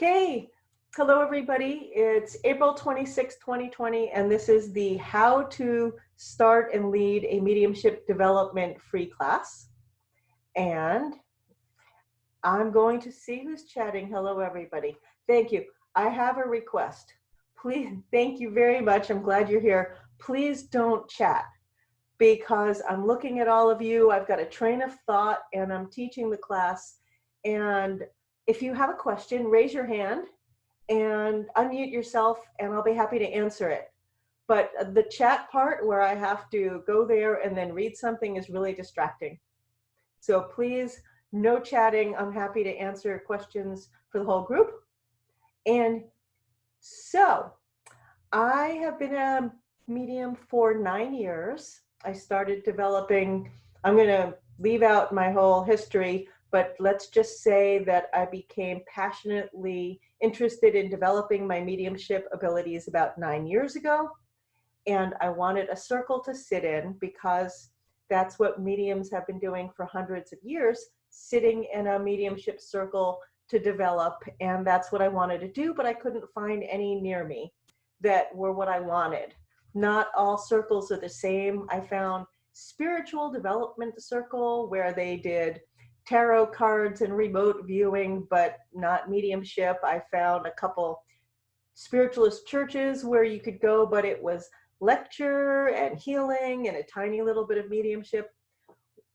Okay, hello everybody. It's April 26, 2020, and this is the How to Start and Lead a Mediumship Development free class. And I'm going to see who's chatting. Hello everybody. Thank you. I have a request. Please, thank you very much. I'm glad you're here. Please don't chat because I'm looking at all of you. I've got a train of thought and I'm teaching the class. And if you have a question, raise your hand and unmute yourself and I'll be happy to answer it. But the chat part where I have to go there and then read something is really distracting. So please, no chatting. I'm happy to answer questions for the whole group. And so I have been a medium for 9 years. I started developing, I'm going to leave out my whole history, but let's just say that I became passionately interested in developing my mediumship abilities about 9 years ago. And I wanted a circle to sit in because that's what mediums have been doing for hundreds of years, sitting in a mediumship circle to develop. And that's what I wanted to do, but I couldn't find any near me that were what I wanted. Not all circles are the same. I found spiritual development circle where they did tarot cards and remote viewing, but not mediumship. I found a couple spiritualist churches where you could go, but it was lecture and healing and a tiny little bit of mediumship.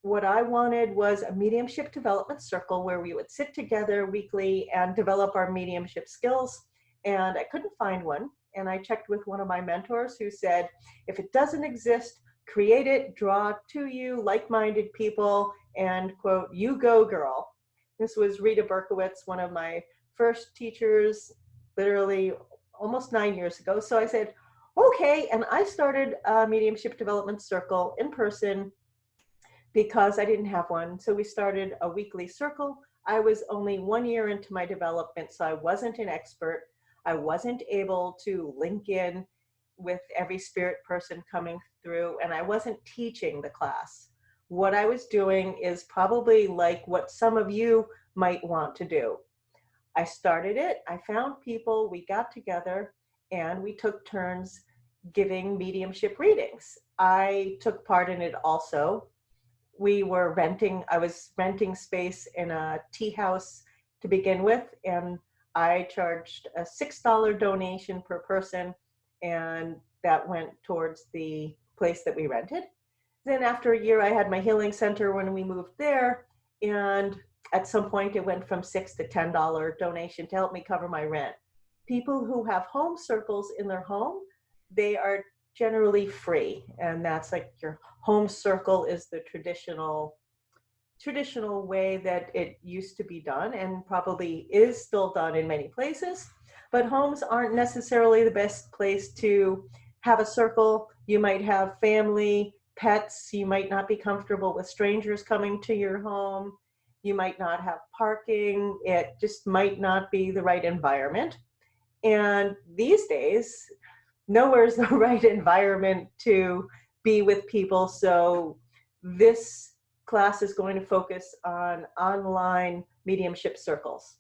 What I wanted was a mediumship development circle where we would sit together weekly and develop our mediumship skills. And I couldn't find one. And I checked with one of my mentors who said, if it doesn't exist, create it, draw to you like-minded people, and quote, you go girl. This was Rita Berkowitz, one of my first teachers, literally almost 9 years ago. So I said, okay. And I started a mediumship development circle in person because I didn't have one. So we started a weekly circle. I was only 1 year into my development, so I wasn't an expert. I wasn't able to link in with every spirit person coming through, and I wasn't teaching the class. What I was doing is probably like what some of you might want to do. I started it, I found people, we got together, and we took turns giving mediumship readings. I took part in it also. I was renting space in a tea house to begin with, and I charged a $6 donation per person, and that went towards the place that we rented. Then after a year, I had my healing center when we moved there, and at some point it went from $6 to $10 donation to help me cover my rent. People who have home circles in their home, they are generally free, and that's like your home circle is the traditional way that it used to be done and probably is still done in many places. But homes aren't necessarily the best place to have a circle. You might have family, pets. You might not be comfortable with strangers coming to your home. You might not have parking. It just might not be the right environment. And these days, nowhere's the right environment to be with people. So this class is going to focus on online mediumship circles.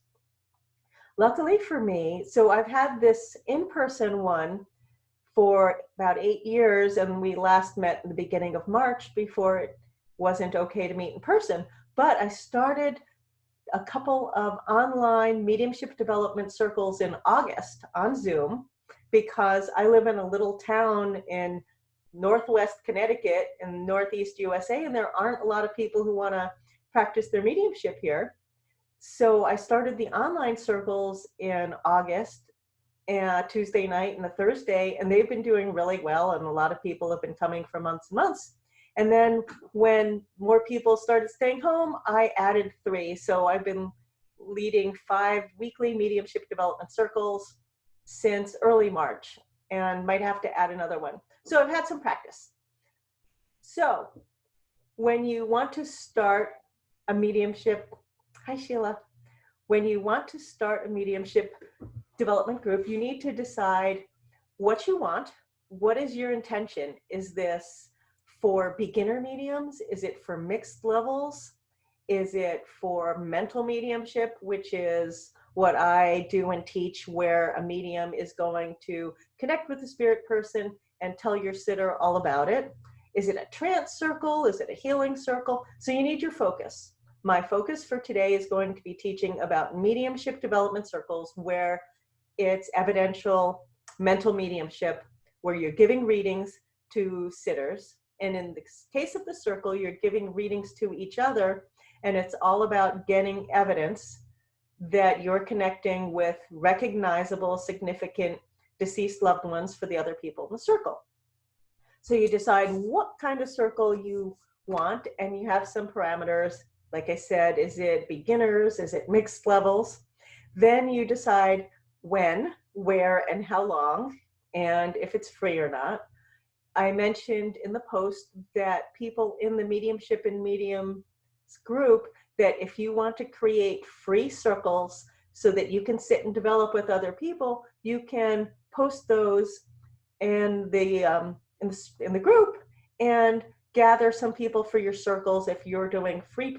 Luckily for me, so I've had this in-person one for about 8 years, and we last met in the beginning of March before it wasn't okay to meet in person. But I started a couple of online mediumship development circles in August on Zoom because I live in a little town in Northwest Connecticut in Northeast USA, and there aren't a lot of people who want to practice their mediumship here. So I started the online circles in August, Tuesday night and a Thursday, and they've been doing really well, and a lot of people have been coming for months and months. And then when more people started staying home, I added 3. So I've been leading 5 weekly mediumship development circles since early March, and might have to add another one. So I've had some practice. So when you want to start a mediumship, hi Sheila, when you want to start a mediumship development group, you need to decide what you want. What is your intention? Is this for beginner mediums? Is it for mixed levels? Is it for mental mediumship, which is what I do and teach, where a medium is going to connect with the spirit person and tell your sitter all about it. Is it a trance circle? Is it a healing circle? So you need your focus. My focus for today is going to be teaching about mediumship development circles, where it's evidential mental mediumship, where you're giving readings to sitters. And in the case of the circle, you're giving readings to each other, and it's all about getting evidence that you're connecting with recognizable, significant deceased loved ones for the other people in the circle. So you decide what kind of circle you want, and you have some parameters. Like I said, is it beginners? Is it mixed levels? Then you decide when, where, and how long, and if it's free or not. I mentioned in the post that people in the mediumship and mediums group, that if you want to create free circles so that you can sit and develop with other people, you can post those in the group and gather some people for your circles. If you're doing free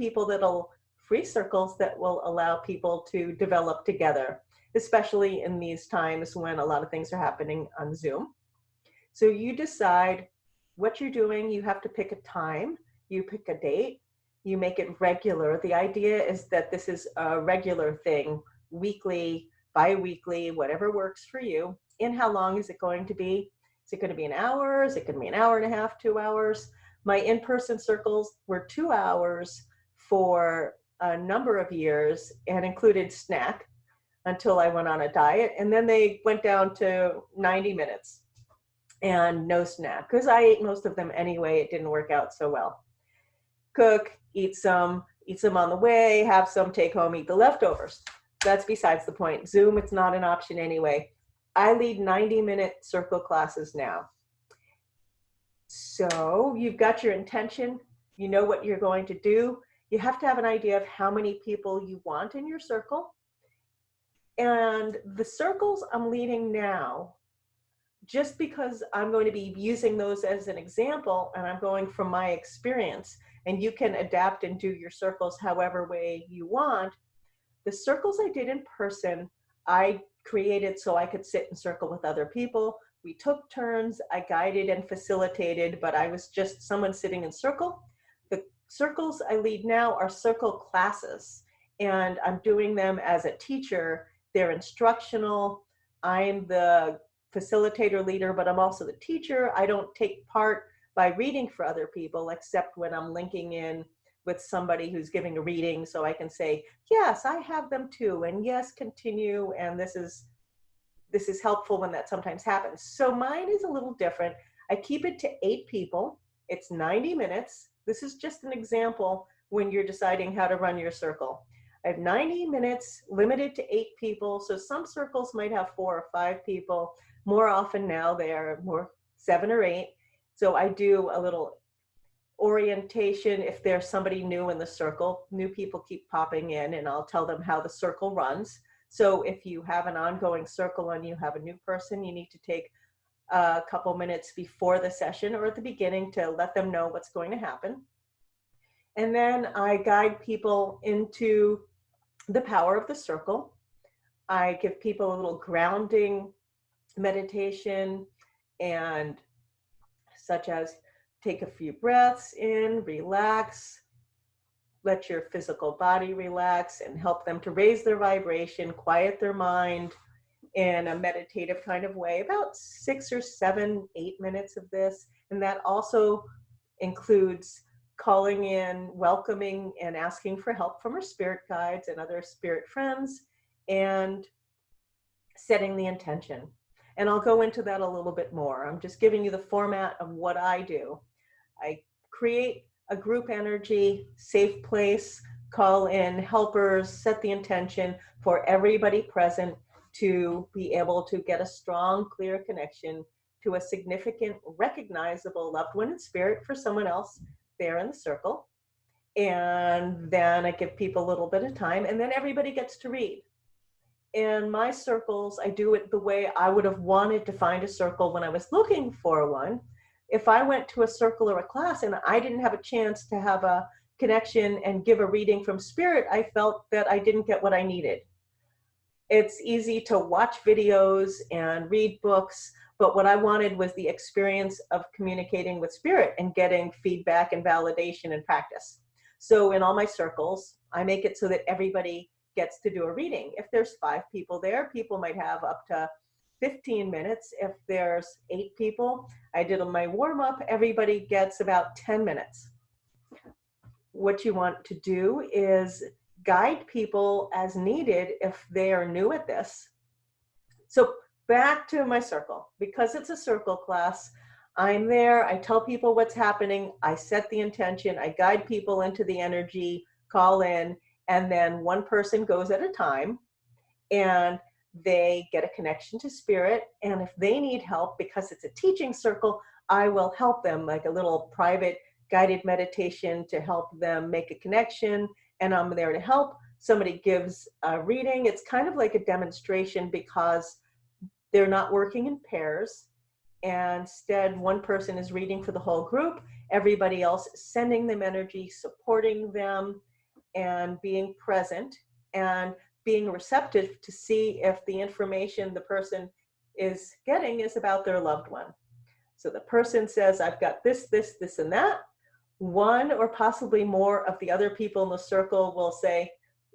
circles that will allow people to develop together, especially in these times when a lot of things are happening on Zoom. So you decide what you're doing. You have to pick a time, you pick a date, you make it regular. The idea is that this is a regular thing, weekly, bi-weekly, whatever works for you. And how long is it going to be? Is it going to be an hour? Is it going to be an hour and a half, 2 hours? My in-person circles were 2 hours for a number of years and included snack until I went on a diet. And then they went down to 90 minutes and no snack, because I ate most of them anyway. It didn't work out so well. Cook, eat some on the way, have some, take home, eat the leftovers. That's besides the point. Zoom, it's not an option anyway. I lead 90-minute circle classes now. So you've got your intention, you know what you're going to do. You have to have an idea of how many people you want in your circle. And the circles I'm leading now, just because I'm going to be using those as an example, and I'm going from my experience, and you can adapt and do your circles however way you want. The circles I did in person, I created so I could sit and circle with other people. We took turns, I guided and facilitated, but I was just someone sitting in circle. The circles I lead now are circle classes, and I'm doing them as a teacher. They're instructional. I'm the facilitator leader, but I'm also the teacher. I don't take part by reading for other people, except when I'm linking in with somebody who's giving a reading, so I can say, yes, I have them too, and yes, continue, and this is helpful when that sometimes happens. So mine is a little different. I keep it to 8 people. It's 90 minutes. This is just an example when you're deciding how to run your circle. I have 90 minutes, limited to 8 people, so some circles might have 4 or 5 people. More often now, they are more 7 or 8. So I do a little orientation if there's somebody new in the circle. New people keep popping in, and I'll tell them how the circle runs. So if you have an ongoing circle and you have a new person, you need to take a couple minutes before the session or at the beginning to let them know what's going to happen. And then I guide people into the power of the circle. I give people a little grounding meditation, and such as take a few breaths in, relax, let your physical body relax, and help them to raise their vibration, quiet their mind in a meditative kind of way. About 6 or 7, 8 minutes of this. And that also includes calling in, welcoming, and asking for help from our spirit guides and other spirit friends, and setting the intention. And I'll go into that a little bit more. I'm just giving you the format of what I do. I create a group energy, safe place, call in helpers, set the intention for everybody present to be able to get a strong, clear connection to a significant, recognizable loved one in spirit for someone else there in the circle. And then I give people a little bit of time, and then everybody gets to read. In my circles, I do it the way I would have wanted to find a circle when I was looking for one. If I went to a circle or a class and I didn't have a chance to have a connection and give a reading from spirit, I felt that I didn't get what I needed. It's easy to watch videos and read books, but what I wanted was the experience of communicating with spirit and getting feedback and validation and practice. So in all my circles, I make it so that everybody gets to do a reading. If there's 5 people there, people might have up to 15 minutes. If there's 8 people, I did my warm up, everybody gets about 10 minutes. What you want to do is guide people as needed if they are new at this. So back to my circle, because it's a circle class, I'm there, I tell people what's happening, I set the intention, I guide people into the energy, call in, and then one person goes at a time and they get a connection to spirit. And if they need help, because it's a teaching circle, I will help them, like a little private guided meditation to help them make a connection, and I'm there to help. Somebody gives a reading. It's kind of like a demonstration because they're not working in pairs. And instead, one person is reading for the whole group, everybody else is sending them energy, supporting them, and being present and being receptive to see if the information the person is getting is about their loved one. So the person says, I've got this, this, this, and that. One or possibly more of the other people in the circle will say,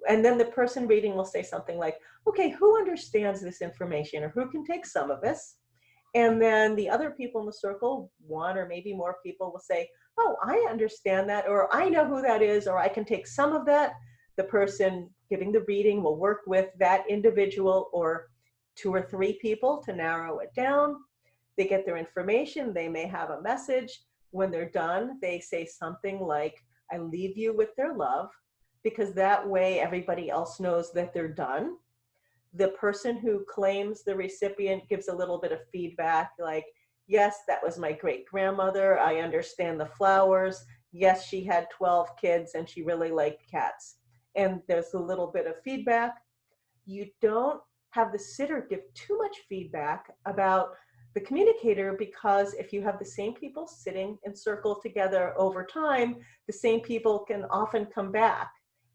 and then the person reading will say something like, okay, who understands this information, or who can take some of this? And then the other people in the circle, one or maybe more people, will say, oh, I understand that, or I know who that is, or I can take some of that. The person giving the reading will work with that individual or 2 or 3 people to narrow it down. They get their information, they may have a message. When they're done, they say something like, I leave you with their love, because that way everybody else knows that they're done. The person who claims the recipient gives a little bit of feedback, like, yes, that was my great grandmother. I understand the flowers. Yes, she had 12 kids and she really liked cats. And there's a little bit of feedback. You don't have the sitter give too much feedback about the communicator, because if you have the same people sitting in circle together over time, the same people can often come back,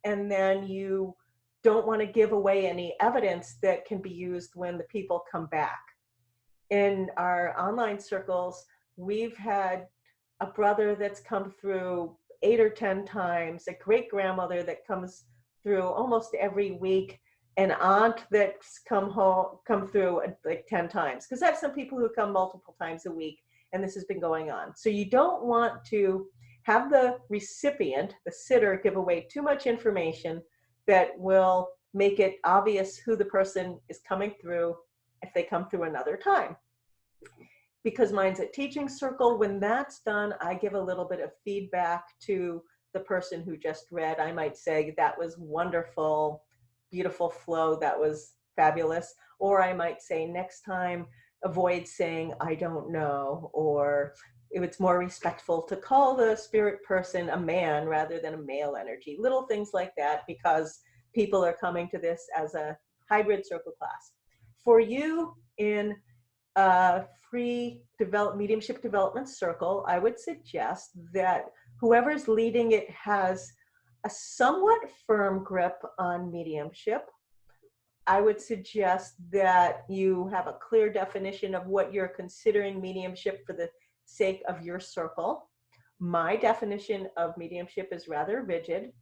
and then you don't want to give away any evidence that can be used when the people come back. In our online circles, we've had a brother that's come through 8 or 10 times, a great grandmother that comes through almost every week, an aunt that's come through like 10 times, because I have some people who come multiple times a week, and this has been going on. So you don't want to have the recipient, the sitter, give away too much information that will make it obvious who the person is coming through if they come through another time. Because mine's a teaching circle, when that's done, I give a little bit of feedback to the person who just read. I might say, that was wonderful, beautiful flow, that was fabulous. Or I might say, next time, avoid saying, I don't know, or if it's more respectful to call the spirit person a man rather than a male energy. Little things like that, because people are coming to this as a hybrid circle class. For you in a free mediumship development circle, I would suggest that whoever's leading it has a somewhat firm grip on mediumship. I would suggest that you have a clear definition of what you're considering mediumship for the sake of your circle. My definition of mediumship is rather rigid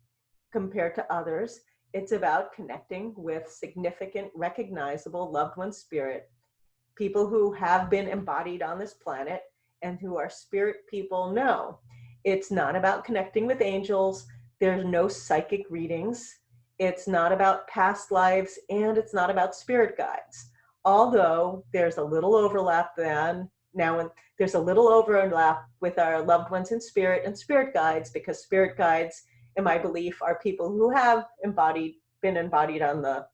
compared to others. It's about connecting with significant, recognizable loved one spirit, people who have been embodied on this planet and who are spirit people know. It's not about connecting with angels. There's no psychic readings. It's not about past lives, and it's not about spirit guides. Although there's a little overlap there's a little overlap with our loved ones in spirit and spirit guides, because spirit guides, in my belief, are people who have been embodied on the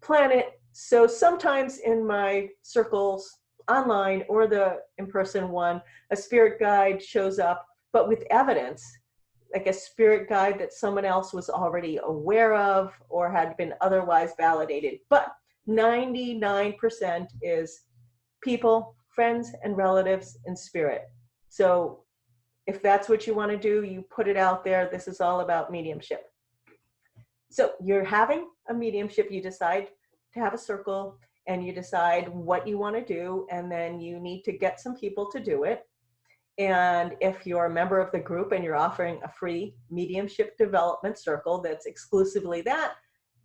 planet. So sometimes in my circles, online or the in-person one, a spirit guide shows up, but with evidence, like a spirit guide that someone else was already aware of or had been otherwise validated. But 99% is people, friends, and relatives in spirit. So if that's what you want to do, you put it out there. This is all about mediumship. So you're having a mediumship, you decide to have a circle, and you decide what you want to do, and then you need to get some people to do it. And if you're a member of the group and you're offering a free mediumship development circle that's exclusively that,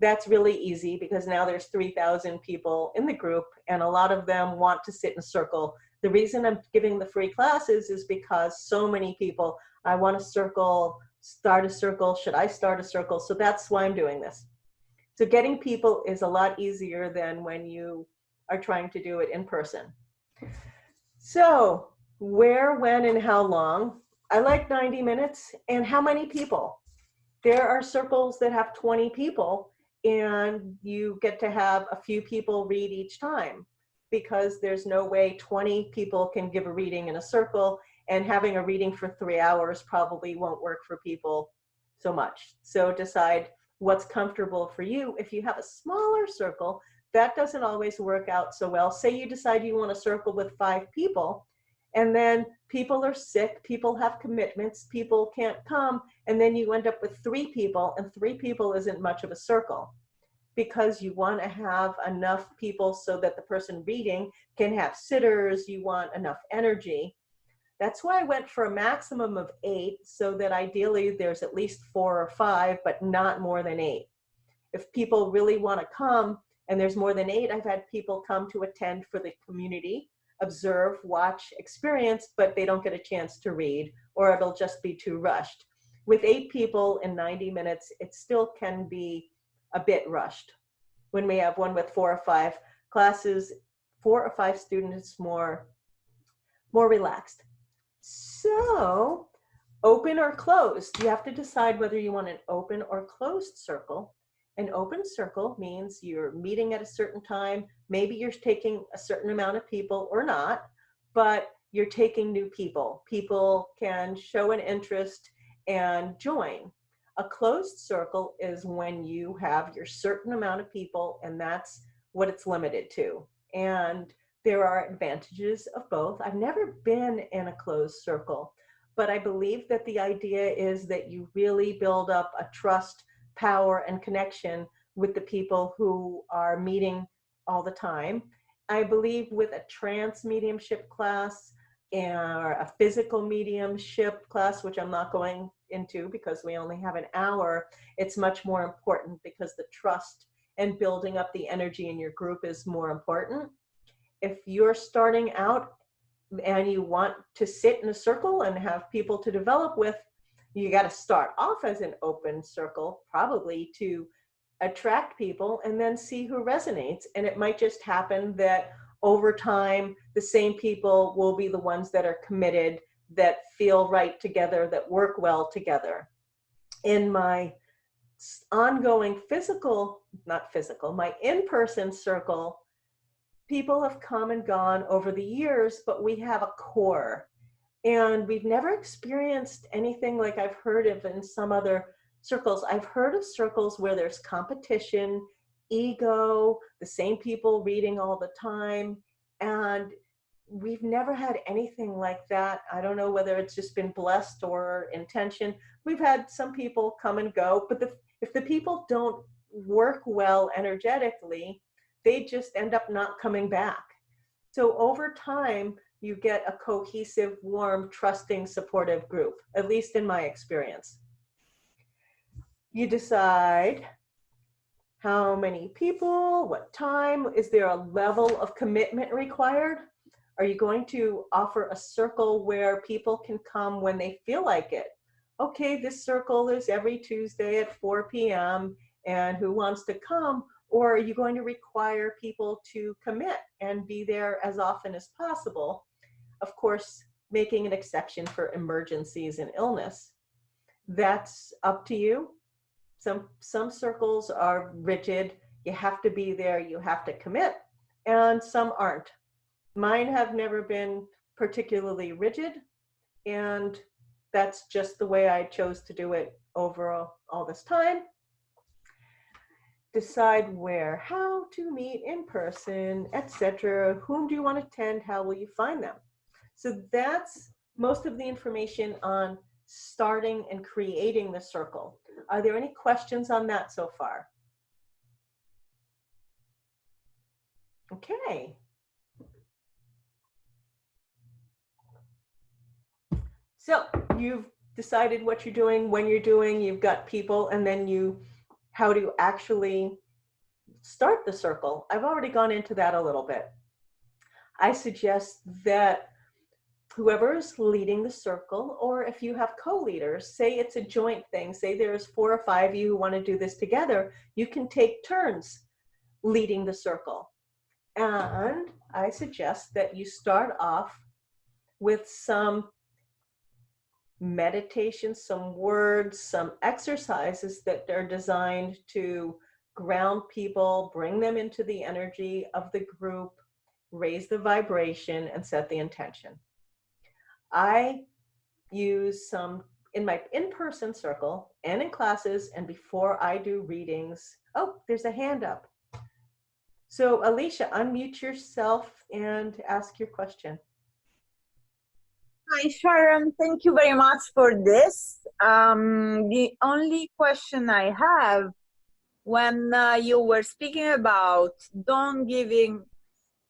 that's really easy, because now there's 3,000 people in the group and a lot of them want to sit in a circle. The reason I'm giving the free classes is because so many people, I want a circle, start a circle, should I start a circle? So that's why I'm doing this. So getting people is a lot easier than when you are trying to do it in person. So where, when, and how long? I like 90 minutes. And how many people? There are circles that have 20 people, and you get to have a few people read each time, because there's no way 20 people can give a reading in a circle, and having a reading for 3 hours probably won't work for people so much. So decide what's comfortable for you. If you have a smaller circle, that doesn't always work out so well. Say you decide you want a circle with 5 people, and then people are sick, people have commitments, people can't come, and then you end up with 3 people, and 3 people isn't much of a circle, because you want to have enough people so that the person reading can have sitters, you want enough energy. That's why I went for a maximum of 8, so that ideally there's at least 4 or 5, but not more than 8. If people really want to come and there's more than 8, I've had people come to attend for the community, observe, watch, experience, but they don't get a chance to read, or it'll just be too rushed. With 8 people in 90 minutes, it still can be a bit rushed. When we have one with 4 or 5 classes, 4 or 5 students, more relaxed. So open or closed, you have to decide whether you want an open or closed circle. An open circle means you're meeting at a certain time. Maybe you're taking a certain amount of people or not, but you're taking new people. People can show an interest and join. A closed circle is when you have your certain amount of people, and that's what it's limited to. And there are advantages of both. I've never been in a closed circle, but I believe that the idea is that you really build up a trust, power, and connection with the people who are meeting all the time. I believe with a trance mediumship class or a physical mediumship class, which I'm not going into because we only have an hour, it's much more important, because the trust and building up the energy in your group is more important. If you're starting out and you want to sit in a circle and have people to develop with, you got to start off as an open circle, probably to attract people, and then see who resonates. And it might just happen that over time, the same people will be the ones that are committed, that feel right together, that work well together. In my ongoing my in-person circle, people have come and gone over the years, but we have a core. And we've never experienced anything like I've heard of in some other circles. I've heard of circles where there's competition, ego, the same people reading all the time. And we've never had anything like that. I don't know whether it's just been blessed or intention. We've had some people come and go, but if the people don't work well energetically, they just end up not coming back. So over time, you get a cohesive, warm, trusting, supportive group, at least in my experience. You decide how many people, what time, is there a level of commitment required? Are you going to offer a circle where people can come when they feel like it? Okay, this circle is every Tuesday at 4 p.m. and who wants to come? Or are you going to require people to commit and be there as often as possible? Of course, making an exception for emergencies and illness. That's up to you. Some circles are rigid. You have to be there, you have to commit, and some aren't. Mine have never been particularly rigid, and that's just the way I chose to do it over all this time. Decide where, how to meet in person, etc. Whom do you want to attend? How will you find them? So that's most of the information on starting and creating the circle. Are there any questions on that so far? Okay. So you've decided what you're doing, when you're doing, you've got people, and then how do you actually start the circle? I've already gone into that a little bit. I suggest that whoever's leading the circle, or if you have co-leaders, say it's a joint thing, say there's 4 or 5 of you who want to do this together, you can take turns leading the circle. And I suggest that you start off with some meditation, some words, some exercises that are designed to ground people, bring them into the energy of the group, raise the vibration, and set the intention. I use some in my in-person circle and in classes and before I do readings. Oh, there's a hand up. So Alicia, unmute yourself and ask your question. Hi, Sharon. Thank you very much for this. The only question I have, when you were speaking about don't giving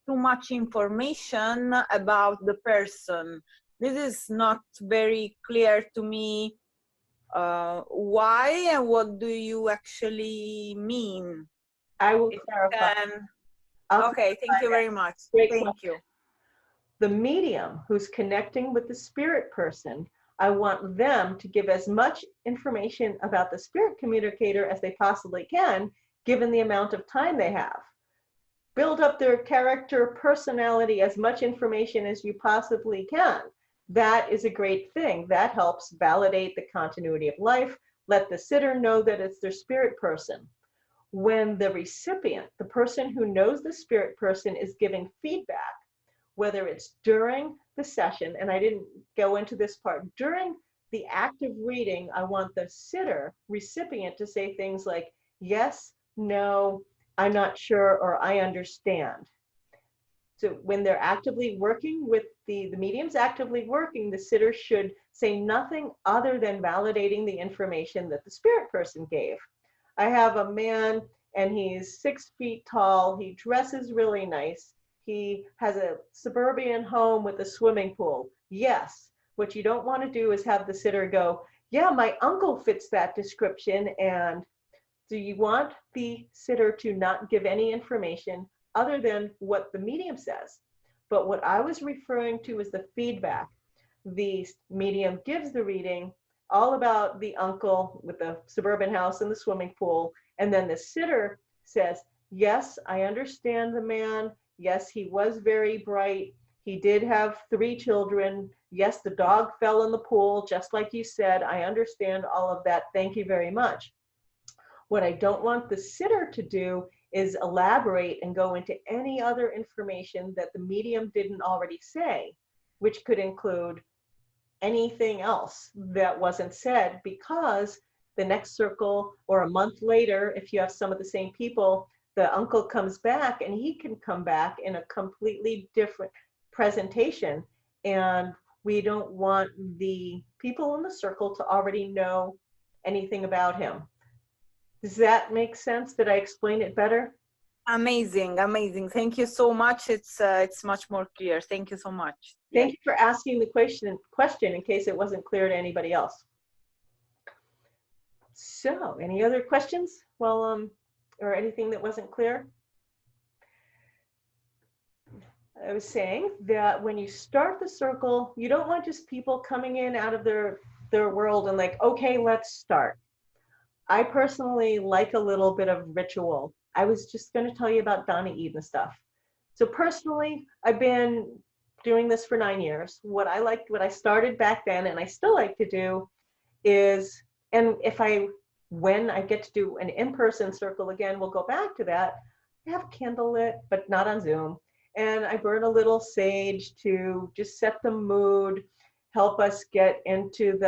too much information about the person, this is not very clear to me. Why and what do you actually mean? I will clarify. Okay, thank you very much. Thank you. The medium who's connecting with the spirit person, I want them to give as much information about the spirit communicator as they possibly can, given the amount of time they have. Build up their character, personality, as much information as you possibly can. That is a great thing. That helps validate the continuity of life. Let the sitter know that it's their spirit person. When the recipient, the person who knows the spirit person, is giving feedback, whether it's during the session, and I didn't go into this part, during the act of reading, I want the sitter, recipient, to say things like, yes, no, I'm not sure, or I understand. So when they're actively working with the medium's actively working, the sitter should say nothing other than validating the information that the spirit person gave. I have a man and he's 6 feet tall. He dresses really nice. He has a suburban home with a swimming pool. Yes. What you don't want to do is have the sitter go, yeah, my uncle fits that description. And so you want the sitter to not give any information other than what the medium says. But what I was referring to is the feedback. The medium gives the reading all about the uncle with the suburban house and the swimming pool. And then the sitter says, yes, I understand the man. Yes, he was very bright. He did have 3 children. Yes, the dog fell in the pool, just like you said. I understand all of that. Thank you very much. What I don't want the sitter to do is elaborate and go into any other information that the medium didn't already say, which could include anything else that wasn't said, because the next circle or a month later, if you have some of the same people, the uncle comes back and he can come back in a completely different presentation. And we don't want the people in the circle to already know anything about him. Does that make sense? Did I explain it better? Amazing, amazing. Thank you so much. It's much more clear. Thank you so much. Thank you for asking the question in case it wasn't clear to anybody else. So, any other questions? Well, or anything that wasn't clear? I was saying that when you start the circle, you don't want just people coming in out of their world and like, okay, let's start. I personally like a little bit of ritual. I was just going to tell you about Donna Eden stuff. So personally, I've been doing this for 9 years. What I started back then, and I still like to do is, and when I get to do an in-person circle again, we'll go back to that. I have candle lit, but not on Zoom. And I burn a little sage to just set the mood, help us get into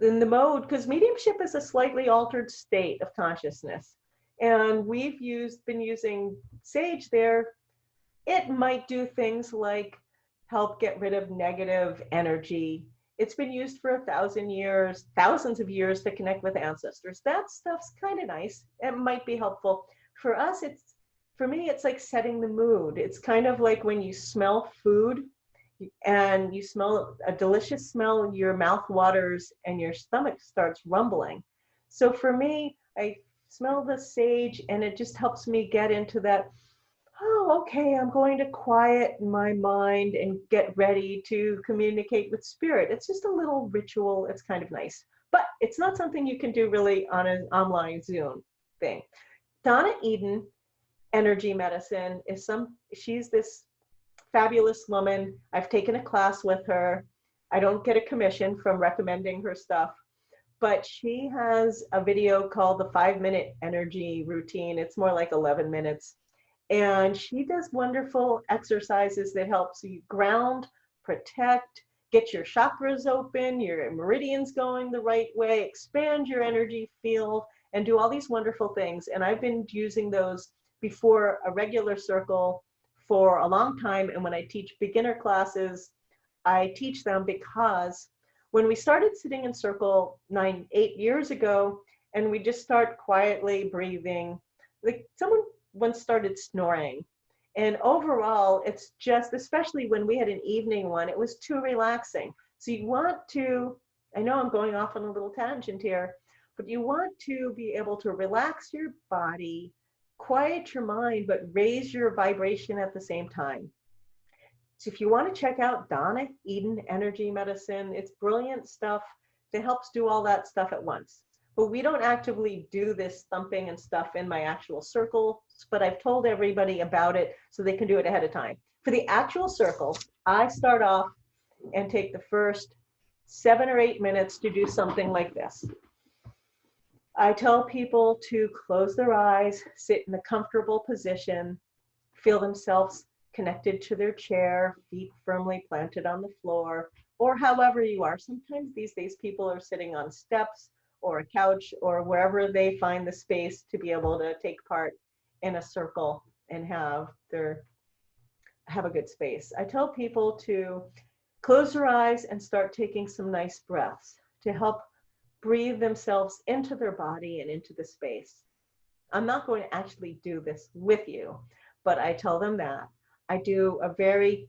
in the mode, because mediumship is a slightly altered state of consciousness. And we've been using sage there. It might do things like help get rid of negative energy. It's been used for 1,000 years, thousands of years, to connect with ancestors. That stuff's kind of nice. It might be helpful. For us, For me, it's like setting the mood. It's kind of like when you smell food and you smell a delicious smell, your mouth waters and your stomach starts rumbling. So for me, I smell the sage and it just helps me get into that, oh, okay, I'm going to quiet my mind and get ready to communicate with spirit. It's just a little ritual. It's kind of nice, but it's not something you can do really on an online Zoom thing. Donna Eden Energy Medicine is she's this fabulous woman. I've taken a class with her. I don't get a commission from recommending her stuff, but she has a video called the 5 minute energy routine. It's more like 11 minutes. And she does wonderful exercises that helps you ground, protect, get your chakras open, your meridians going the right way, expand your energy field, and do all these wonderful things. And I've been using those before a regular circle for a long time. And when I teach beginner classes, I teach them because when we started sitting in circle 8 years ago, and we just start quietly breathing, like someone once started snoring. And overall, it's just, especially when we had an evening one, it was too relaxing. So you want to, I know I'm going off on a little tangent here, but you want to be able to relax your body, quiet your mind, but raise your vibration at the same time. So if you want to check out Donna Eden Energy Medicine, it's brilliant stuff that helps do all that stuff at once. But we don't actively do this thumping and stuff in my actual circle, but I've told everybody about it so they can do it ahead of time. For the actual circles, I start off and take the first 7 or 8 minutes to do something like this. I tell people to close their eyes, sit in a comfortable position, feel themselves connected to their chair, feet firmly planted on the floor, or however you are. Sometimes these days people are sitting on steps or a couch or wherever they find the space to be able to take part in a circle and have a good space. I tell people to close their eyes and start taking some nice breaths to help breathe themselves into their body and into the space. I'm not going to actually do this with you, but I tell them that. I do a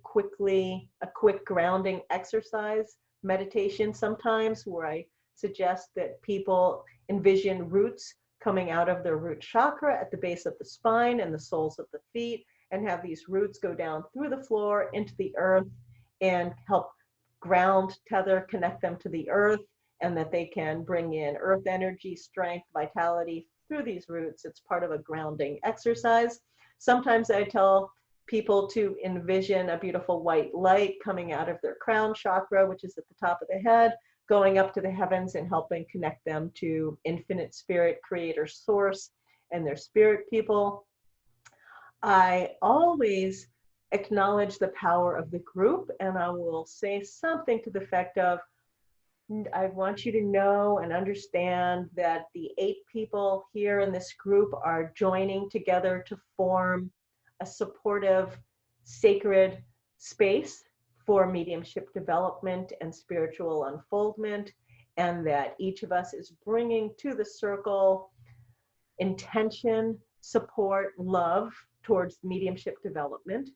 quick grounding exercise, meditation sometimes, where I suggest that people envision roots coming out of their root chakra at the base of the spine and the soles of the feet, and have these roots go down through the floor into the earth and help ground, tether, connect them to the earth, and that they can bring in earth energy, strength, vitality through these roots. It's part of a grounding exercise. Sometimes I tell people to envision a beautiful white light coming out of their crown chakra, which is at the top of the head, going up to the heavens and helping connect them to infinite spirit, creator, source, and their spirit people. I always acknowledge the power of the group, and I will say something to the effect of, I want you to know and understand that the 8 people here in this group are joining together to form a supportive, sacred space for mediumship development and spiritual unfoldment, and that each of us is bringing to the circle intention, support, love towards mediumship development.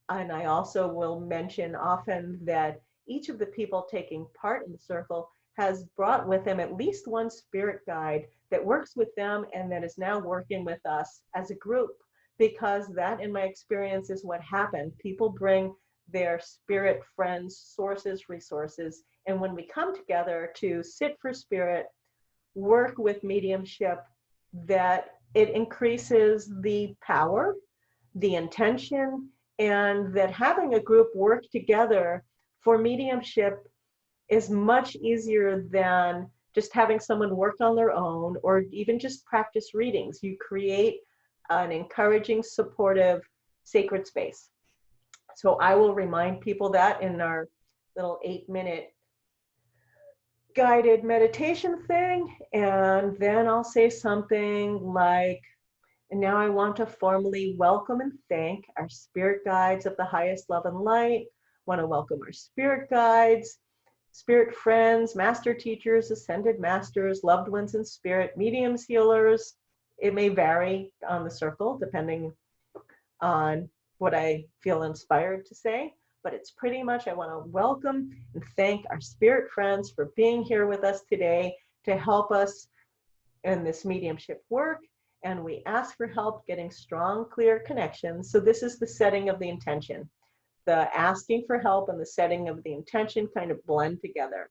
And I also will mention often that each of the people taking part in the circle has brought with them at least one spirit guide that works with them and that is now working with us as a group, because that, in my experience, is what happened. People bring their spirit friends, sources, resources, and when we come together to sit for spirit, work with mediumship, that it increases the power, the intention, and that having a group work together for mediumship is much easier than just having someone work on their own or even just practice readings. You create an encouraging, supportive, sacred space. So I will remind people that in our little 8-minute guided meditation thing, and then I'll say something like, and now I want to formally welcome and thank our spirit guides of the highest love and light. Want to welcome our spirit guides, spirit friends, master teachers, ascended masters, loved ones in spirit, mediums, healers. It may vary on the circle depending on what I feel inspired to say, but it's pretty much I want to welcome and thank our spirit friends for being here with us today to help us in this mediumship work. And we ask for help getting strong, clear connections. So this is the setting of the intention. The asking for help and the setting of the intention kind of blend together.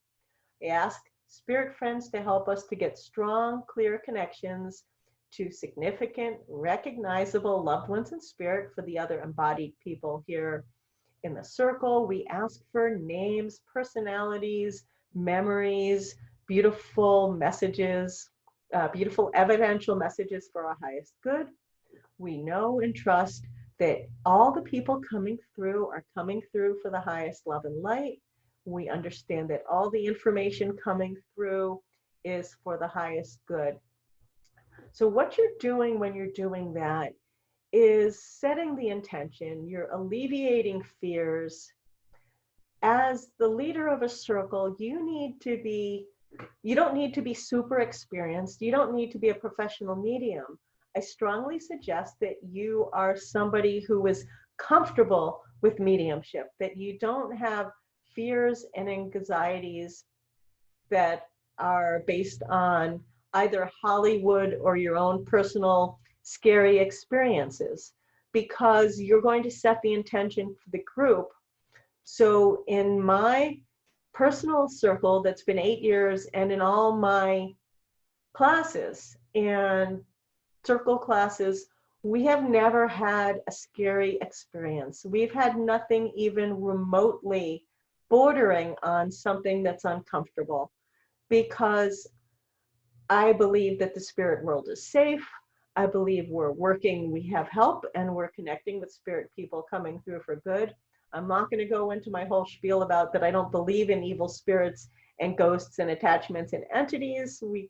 We ask spirit friends to help us to get strong, clear connections to significant, recognizable loved ones in spirit for the other embodied people here in the circle. We ask for names, personalities, memories, beautiful messages, beautiful evidential messages for our highest good. We know and trust that all the people coming through are coming through for the highest love and light. We understand that all the information coming through is for the highest good. So what you're doing when you're doing that is setting the intention. You're alleviating fears. As the leader of a circle, you don't need to be super experienced. You don't need to be a professional medium. I strongly suggest that you are somebody who is comfortable with mediumship, that you don't have fears and anxieties that are based on either Hollywood or your own personal scary experiences, because you're going to set the intention for the group. So in my personal circle that's been 8 years, and in all my classes and circle classes, we have never had a scary experience. We've had nothing even remotely bordering on something that's uncomfortable, because I believe that the spirit world is safe. I believe we're working, we have help, and we're connecting with spirit people coming through for good. I'm not going to go into my whole spiel about that I don't believe in evil spirits and ghosts and attachments and entities. We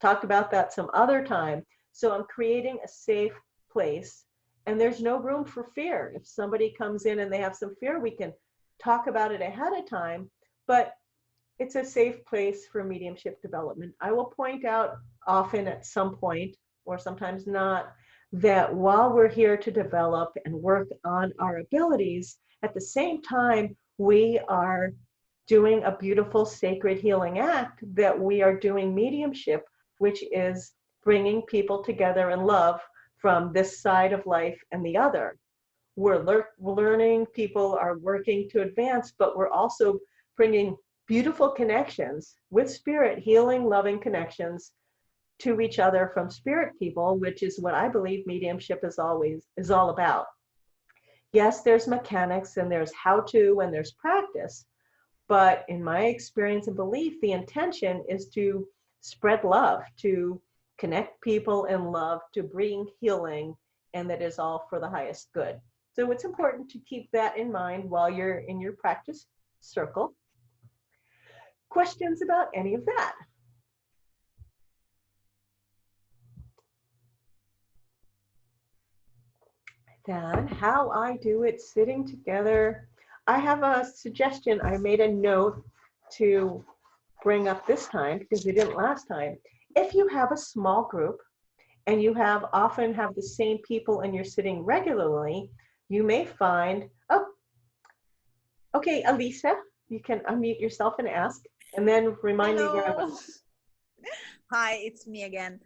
talked about that some other time. So I'm creating a safe place, and there's no room for fear. If somebody comes in and they have some fear, we can talk about it ahead of time, but it's a safe place for mediumship development. I will point out often at some point, or sometimes not, that while we're here to develop and work on our abilities, at the same time, we are doing a beautiful sacred healing act, that we are doing mediumship, which is bringing people together in love from this side of life and the other. We're learning, people are working to advance, but we're also bringing beautiful connections with spirit, healing, loving connections to each other from spirit people, which is what I believe mediumship is all about. Yes, there's mechanics and there's how to and there's practice, but in my experience and belief, the intention is to spread love, to connect people in love, to bring healing, and that is all for the highest good. So it's important to keep that in mind while you're in your practice circle. Questions about any of that? Then how I do it sitting together. I have a suggestion. I made a note to bring up this time because we didn't last time. If you have a small group and you often have the same people and you're sitting regularly, you may find, oh, okay, Alisa, you can unmute yourself and ask, and then remind me where I was. Hi, it's me again.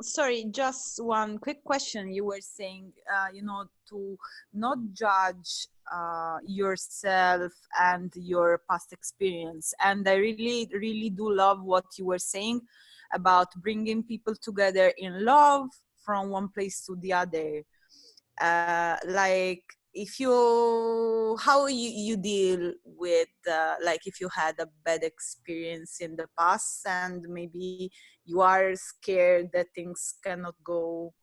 Sorry, just one quick question. You were saying, to not judge yourself and your past experience. And I really, really do love what you were saying about bringing people together in love from one place to the other. Like, if how you deal with like if you had a bad experience in the past and maybe you are scared that things cannot go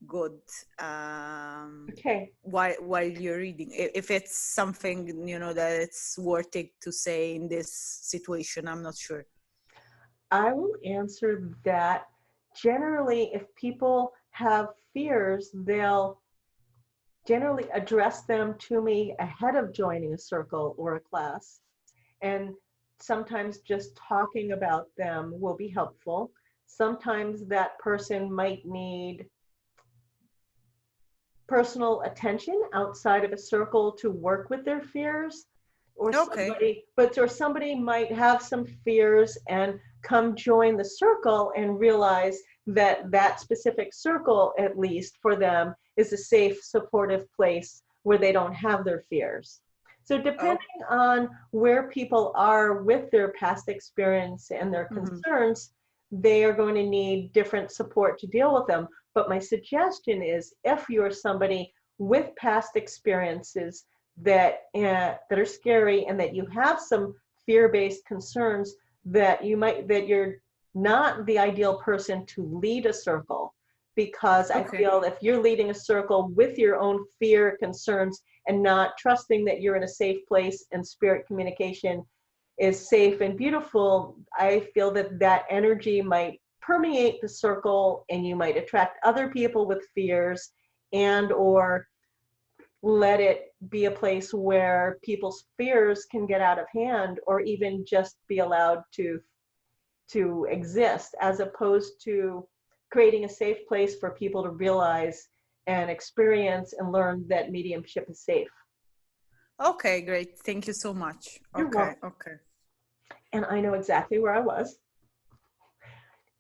good, Okay. while you're reading, if it's something that it's worth it to say in this situation. I'm not sure. I will answer that. Generally, if people have fears, they'll generally address them to me ahead of joining a circle or a class. And sometimes just talking about them will be helpful. Sometimes that person might need personal attention outside of a circle to work with their fears, or Okay. somebody might have some fears and come join the circle and realize that that specific circle, at least for them, is a safe, supportive place where they don't have their fears. So Oh, depending on where people are with their past experience and their mhm. concerns, they are going to need different support to deal with them. But my suggestion is, if you're somebody with past experiences that are scary, and that you have some fear-based concerns, that you're not the ideal person to lead a circle, because I Okay. feel if you're leading a circle with your own fear concerns and not trusting that you're in a safe place and spirit communication is safe and beautiful, I feel that that energy might permeate the circle, and you might attract other people with fears, and or let it be a place where people's fears can get out of hand, or even just be allowed to exist, as opposed to creating a safe place for people to realize and experience and learn that mediumship is safe. Okay, great. Thank you so much. You're Okay, welcome. okay. And I know exactly where I was.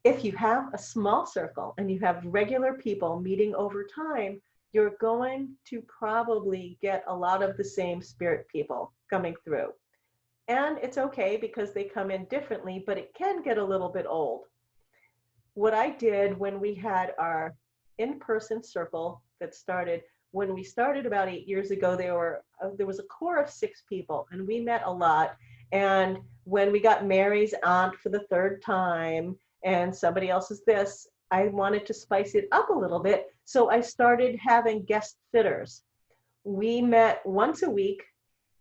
If you have a small circle and you have regular people meeting over time, you're going to probably get a lot of the same spirit people coming through. And it's okay because they come in differently, but it can get a little bit old. What I did when we had our in-person circle that started, when we started about 8 years ago, there was a core of 6 people, and we met a lot. And when we got Mary's aunt for the third time, and somebody else's this, I wanted to spice it up a little bit. So I started having guest sitters. We met once a week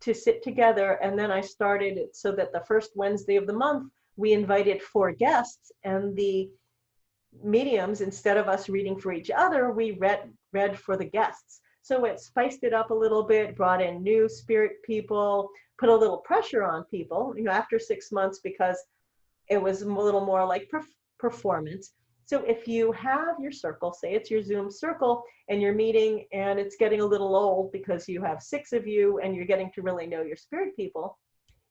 to sit together, and then I started it so that the first Wednesday of the month, we invited 4 guests, and the mediums, instead of us reading for each other, we read for the guests. So it spiced it up a little bit, brought in new spirit people, put a little pressure on people, after 6 months, because it was a little more like performance. So if you have your circle, say it's your Zoom circle, and you're meeting and it's getting a little old because you have 6 of you and you're getting to really know your spirit people,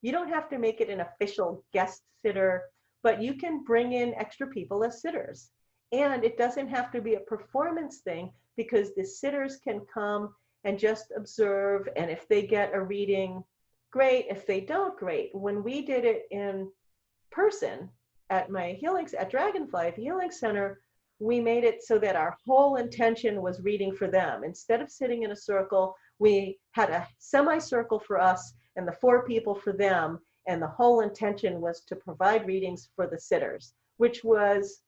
you don't have to make it an official guest sitter, but you can bring in extra people as sitters. And it doesn't have to be a performance thing, because the sitters can come and just observe. And if they get a reading, great. If they don't, great. When we did it in person at Dragonfly, the Healing Center, we made it so that our whole intention was reading for them. Instead of sitting in a circle, we had a semicircle for us and the 4 people for them. And the whole intention was to provide readings for the sitters, which was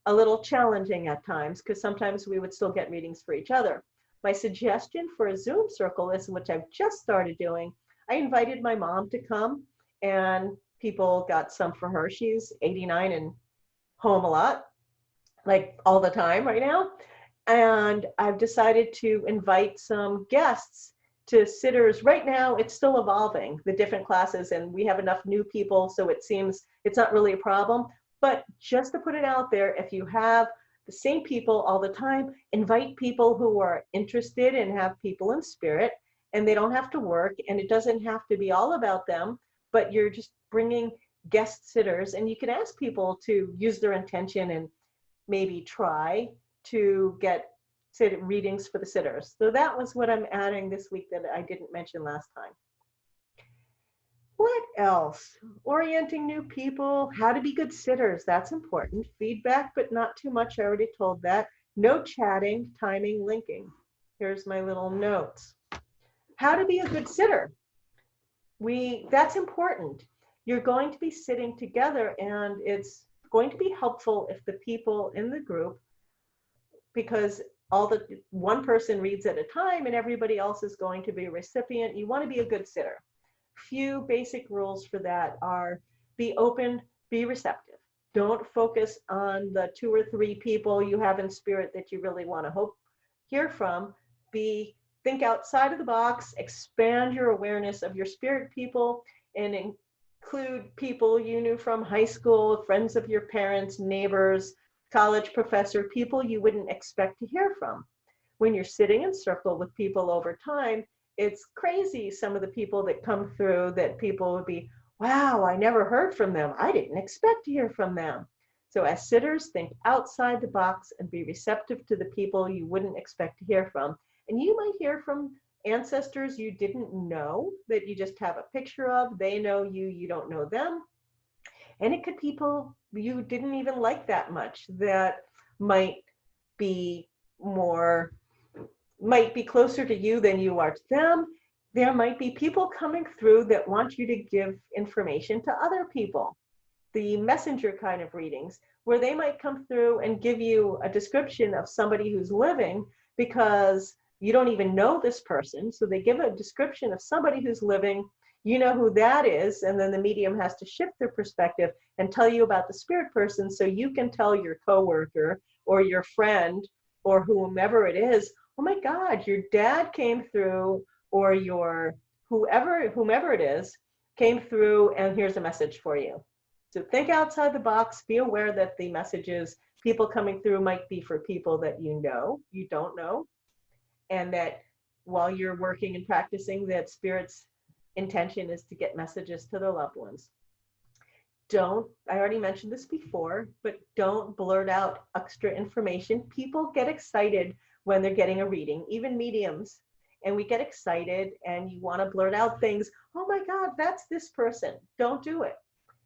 a little challenging at times, because sometimes we would still get readings for each other. My suggestion for a Zoom circle is, which I've just started doing, I invited my mom to come, and people got some for her. She's 89 and home a lot, like all the time right now. And I've decided to invite some guests to sitters. Right now, it's still evolving, the different classes, and we have enough new people, so it seems it's not really a problem. But just to put it out there, if you have the same people all the time, invite people who are interested and have people in spirit, and they don't have to work, and it doesn't have to be all about them, but you're just bringing guest sitters, and you can ask people to use their intention and maybe try to get readings for the sitters. So that was what I'm adding this week that I didn't mention last time. What else? Orienting new people, how to be good sitters. That's important. Feedback, but not too much. I already told that. No chatting, timing, linking. Here's my little notes. How to be a good sitter. That's important. You're going to be sitting together, and it's going to be helpful if the people in the group, because one person reads at a time and everybody else is going to be a recipient. You want to be a good sitter. Few basic rules for that are: be open, be receptive. Don't focus on the 2 or 3 people you have in spirit that you really want to hear from. Think outside of the box, expand your awareness of your spirit people, and include people you knew from high school, friends of your parents, neighbors, college professor, people you wouldn't expect to hear from. when you're sitting in circle with people over time, it's crazy some of the people that come through that people would be, wow, I never heard from them. I didn't expect to hear from them. So as sitters, think outside the box and be receptive to the people you wouldn't expect to hear from. And you might hear from ancestors you didn't know, that you just have a picture of. They know you, you don't know them. And it could be people you didn't even like that much that might be more, might be closer to you than you are to them. There might be people coming through that want you to give information to other people. The messenger kind of readings, where they might come through and give you a description of somebody who's living because you don't even know this person. So they give a description of somebody who's living, you know who that is, and then the medium has to shift their perspective and tell you about the spirit person so you can tell your coworker or your friend or whomever it is, oh my God, your dad came through, or your whomever it is came through, and here's a message for you. So think outside the box, be aware that the messages people coming through might be for people that you know, you don't know, and that while you're working and practicing, that Spirit's intention is to get messages to their loved ones. Don't, I already mentioned this before, but don't blurt out extra information. People get excited when they're getting a reading, even mediums, and we get excited and you want to blurt out things. Oh my God, that's this person. Don't do it.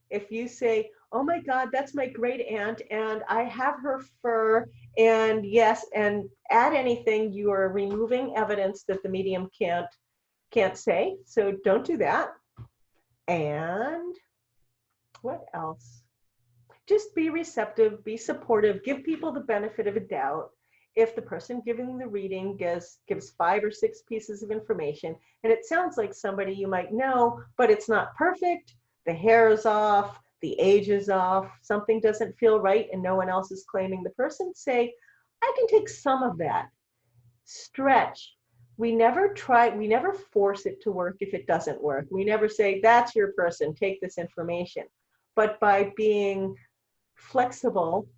If you say, oh my God, that's my great aunt and I have her fur, and yes, and add anything, you are removing evidence that the medium can't say. So don't do that. And what else? Just be receptive, be supportive, give people the benefit of a doubt. If the person giving the reading gives 5 or 6 pieces of information, and it sounds like somebody you might know, but it's not perfect, the hair is off, the age is off, something doesn't feel right, and no one else is claiming the person, say, I can take some of that. Stretch. We never force it to work if it doesn't work. We never say, that's your person, take this information. But by being flexible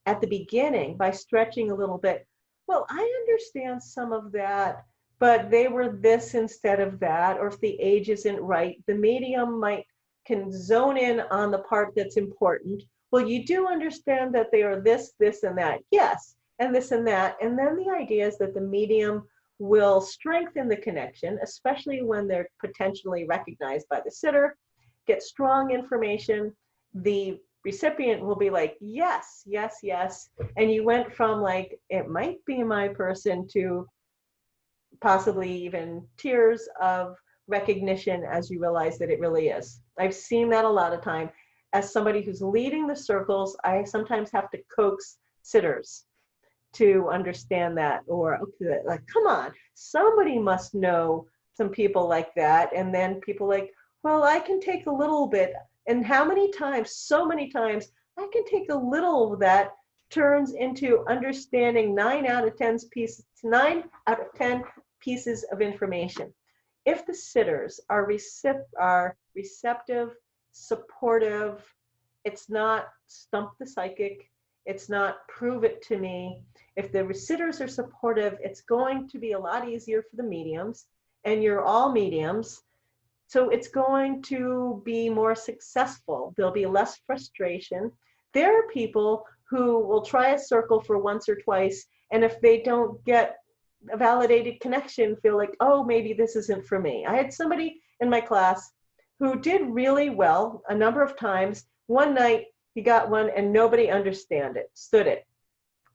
at the beginning, by stretching a little bit, well, I understand some of that, but they were this instead of that, or if the age isn't right, the medium can zone in on the part that's important. Well, you do understand that they are this, this, and that. Yes, and this and that. And then the idea is that the medium will strengthen the connection, especially when they're potentially recognized by the sitter, get strong information. The recipient will be like, yes, yes, yes. And you went from like, it might be my person, to possibly even tears of recognition as you realize that it really is. I've seen that a lot of time. As somebody who's leading the circles, I sometimes have to coax sitters to understand that, or okay, like, come on, somebody must know some people like that. And then people like, well, I can take a little bit. And how many times, so many times, I can take a little of that turns into understanding 9 out of 10 pieces of information. If the sitters are receptive, supportive, it's not stump the psychic, it's not prove it to me. If the sitters are supportive, it's going to be a lot easier for the mediums, and you're all mediums, so it's going to be more successful. There'll be less frustration. There are people who will try a circle for once or twice, and if they don't get a validated connection, feel like, oh, maybe this isn't for me. I had somebody in my class who did really well a number of times. One night he got one and nobody stood it.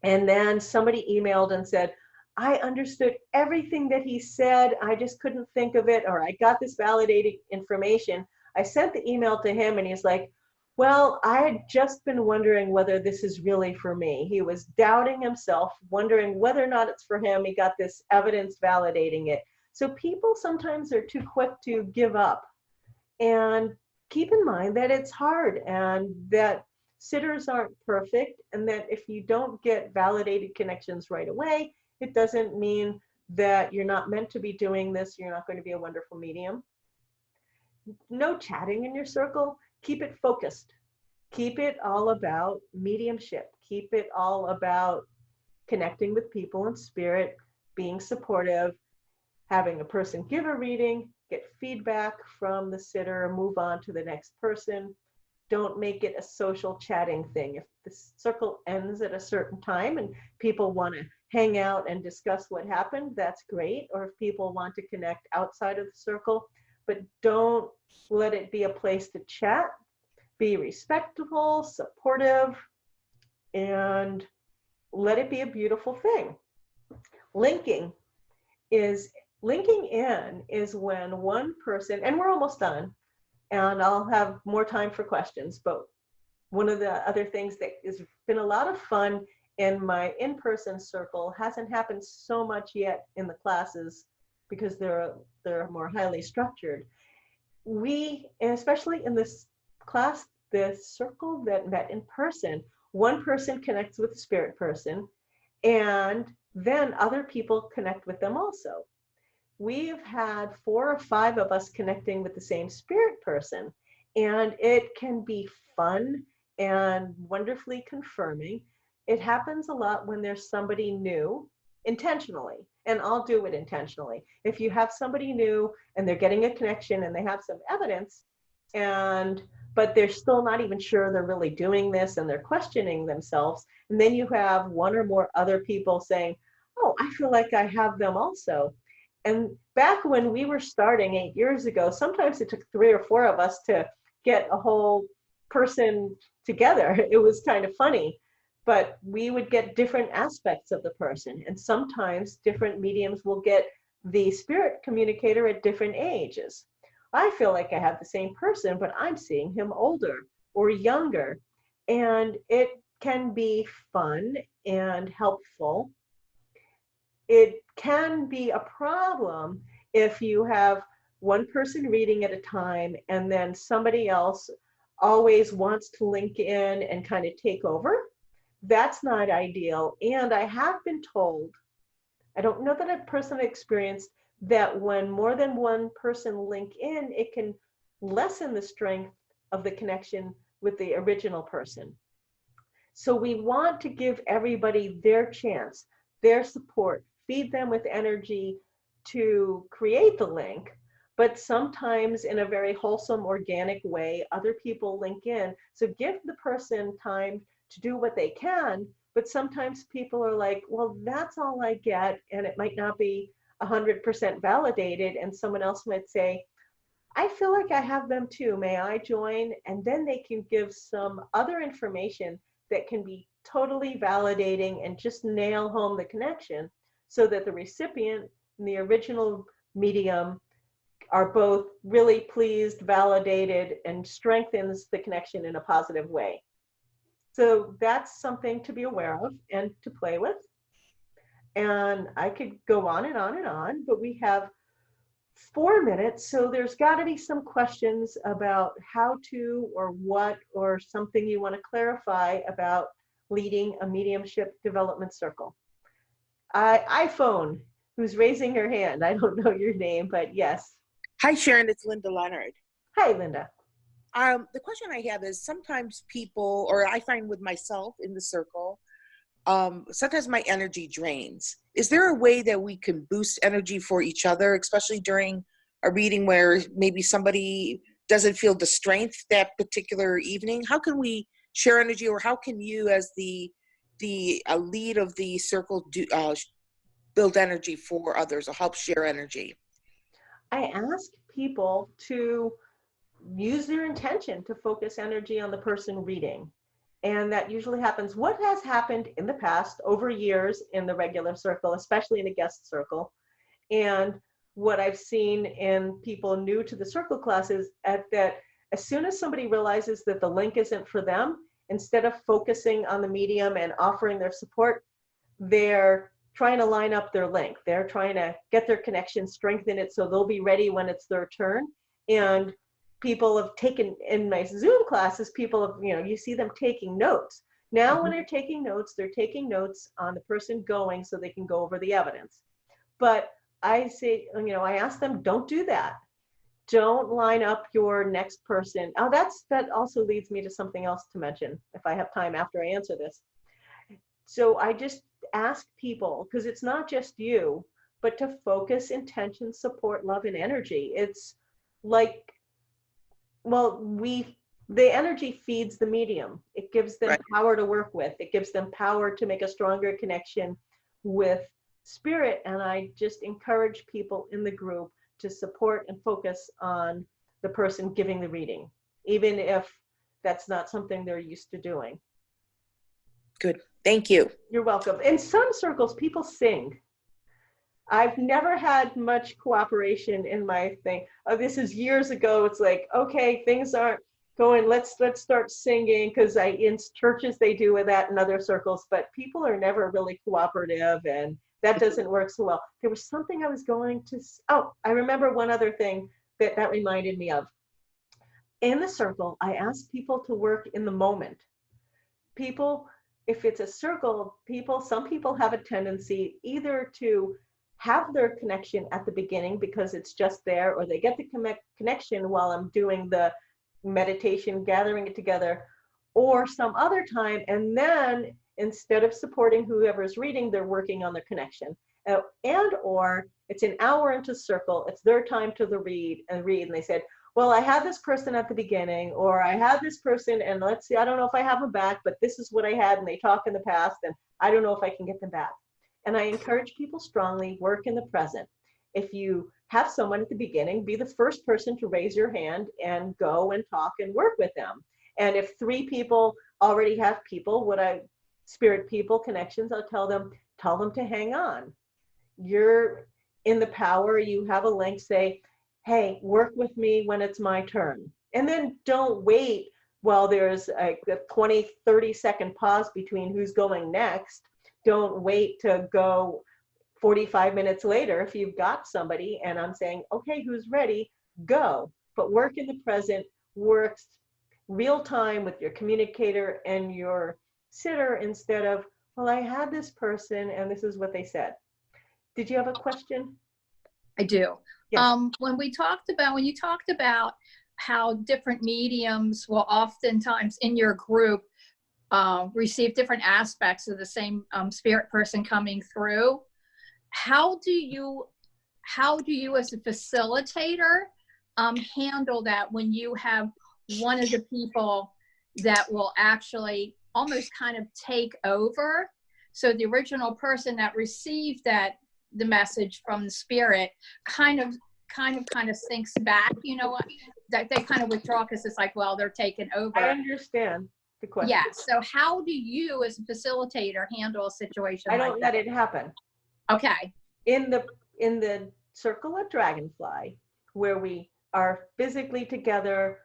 And then somebody emailed and said, I understood everything that he said, I just couldn't think of it, or I got this validated information. I sent the email to him and he's like, well, I had just been wondering whether this is really for me. He was doubting himself, wondering whether or not it's for him. He got this evidence validating it. So people sometimes are too quick to give up. And keep in mind that it's hard, and that sitters aren't perfect, and that if you don't get validated connections right away, it doesn't mean that you're not meant to be doing this. You're not going to be a wonderful medium. No chatting in your circle. Keep it focused. Keep it all about mediumship. Keep it all about connecting with people in spirit. being supportive, having a person give a reading, get feedback from the sitter, move on to the next person. Don't make it a social chatting thing. If the circle ends at a certain time and people want to hang out and discuss what happened, that's great. Or if people want to connect outside of the circle, but don't let it be a place to chat. Be respectful, supportive, and let it be a beautiful thing. Linking in is when one person, and we're almost done, and I'll have more time for questions, but one of the other things that has been a lot of fun in my in-person circle, hasn't happened so much yet in the classes because they're more highly structured. We, especially in this class, the circle that met in person, one person connects with the spirit person, and then other people connect with them also. We've had 4 or 5 of us connecting with the same spirit person, and it can be fun and wonderfully confirming. It happens a lot when there's somebody new intentionally, and I'll do it intentionally. If you have somebody new and they're getting a connection and they have some evidence, but they're still not even sure they're really doing this and they're questioning themselves, and then you have 1 or more other people saying, oh, I feel like I have them also. And back when we were starting 8 years ago, sometimes it took 3 or 4 of us to get a whole person together. It was kind of funny, but we would get different aspects of the person. And sometimes different mediums will get the spirit communicator at different ages. I feel like I have the same person, but I'm seeing him older or younger. And it can be fun and helpful. It can be a problem if you have one person reading at a time and then somebody else always wants to link in and kind of take over. That's not ideal. And I have been told, I don't know that I've personally experienced, that when more than one person link in, it can lessen the strength of the connection with the original person. So we want to give everybody their chance, their support, feed them with energy to create the link, but sometimes in a very wholesome, organic way, other people link in. So give the person time to do what they can, but sometimes people are like, well, that's all I get, and it might not be 100% validated, and someone else might say, I feel like I have them too, may I join? And then they can give some other information that can be totally validating and just nail home the connection, so that the recipient and the original medium are both really pleased, validated, and strengthens the connection in a positive way. So that's something to be aware of and to play with. And I could go on and on and on, but we have 4 minutes, so there's got to be some questions about how to, or what, or something you want to clarify about leading a mediumship development circle. iPhone, who's raising her hand? I don't know your name, but yes. Hi, Sharon, it's Linda Leonard. Hi, Linda. The question I have is, sometimes people, or I find with myself in the circle, sometimes my energy drains. Is there a way that we can boost energy for each other, especially during a reading where maybe somebody doesn't feel the strength that particular evening? How can we share energy, or how can you, as the lead of the circle, build energy for others or help share energy? I ask people to use their intention to focus energy on the person reading. And that usually happens. What has happened in the past over years in the regular circle, especially in a guest circle, and what I've seen in people new to the circle classes, that as soon as somebody realizes that the link isn't for them, instead of focusing on the medium and offering their support, they're trying to line up their link. They're trying to get their connection, strengthen it so they'll be ready when it's their turn. And people have taken, in my Zoom classes, people have, you see them taking notes. Now when they're taking notes on the person going so they can go over the evidence. But I say, I ask them, don't do that. Don't line up your next person. Oh, that also leads me to something else to mention, if I have time after I answer this. So I just ask people, because it's not just you, but to focus, intention, support, love, and energy. It's like, well, the energy feeds the medium. It gives them Right. power to work with. It gives them power to make a stronger connection with spirit. And I just encourage people in the group to support and focus on the person giving the reading, even if that's not something they're used to doing. Good. Thank you. You're welcome. In some circles, people sing. I've never had much cooperation in my thing. This is years ago. It's like, okay, things aren't going, let's start singing, because in churches they do that in other circles, but people are never really cooperative, and that doesn't work so well. There was something I was going to, oh, I remember one other thing that reminded me of. In the circle, I asked people to work in the moment. People, if it's a circle, some people have a tendency either to have their connection at the beginning because it's just there, or they get the connection while I'm doing the meditation, gathering it together, or some other time, and then instead of supporting whoever's reading, they're working on their connection. And or it's an hour into circle, it's their time to read, and they said, well, I had this person at the beginning, or I had this person, and let's see, I don't know if I have them back, but this is what I had, and they talked in the past, and I don't know if I can get them back. And I encourage people strongly, work in the present. If you have someone at the beginning, be the first person to raise your hand and go and talk and work with them. And if 3 people already have people, spirit people connections, I'll tell them to hang on. You're in the power, you have a link, say, hey, work with me when it's my turn. And then don't wait while there's a 20, 30-second pause between who's going next. Don't wait to go 45 minutes later if you've got somebody and I'm saying, okay, who's ready? Go. But work in the present, works real time with your communicator and your sitter instead of, well, I had this person and this is what they said. Did you have a question? I do. Yes. When you talked about how different mediums will oftentimes in your group receive different aspects of the same spirit person coming through, how do you as a facilitator handle that when you have one of the people that will actually almost kind of take over? So the original person that received the message from the spirit kind of sinks back, you know, that they kind of withdraw because it's like, well, they're taking over. I understand the question. Yeah. So how do you as a facilitator handle a situation I like don't that? let it happen. Okay. In the circle of Dragonfly, where we are physically together,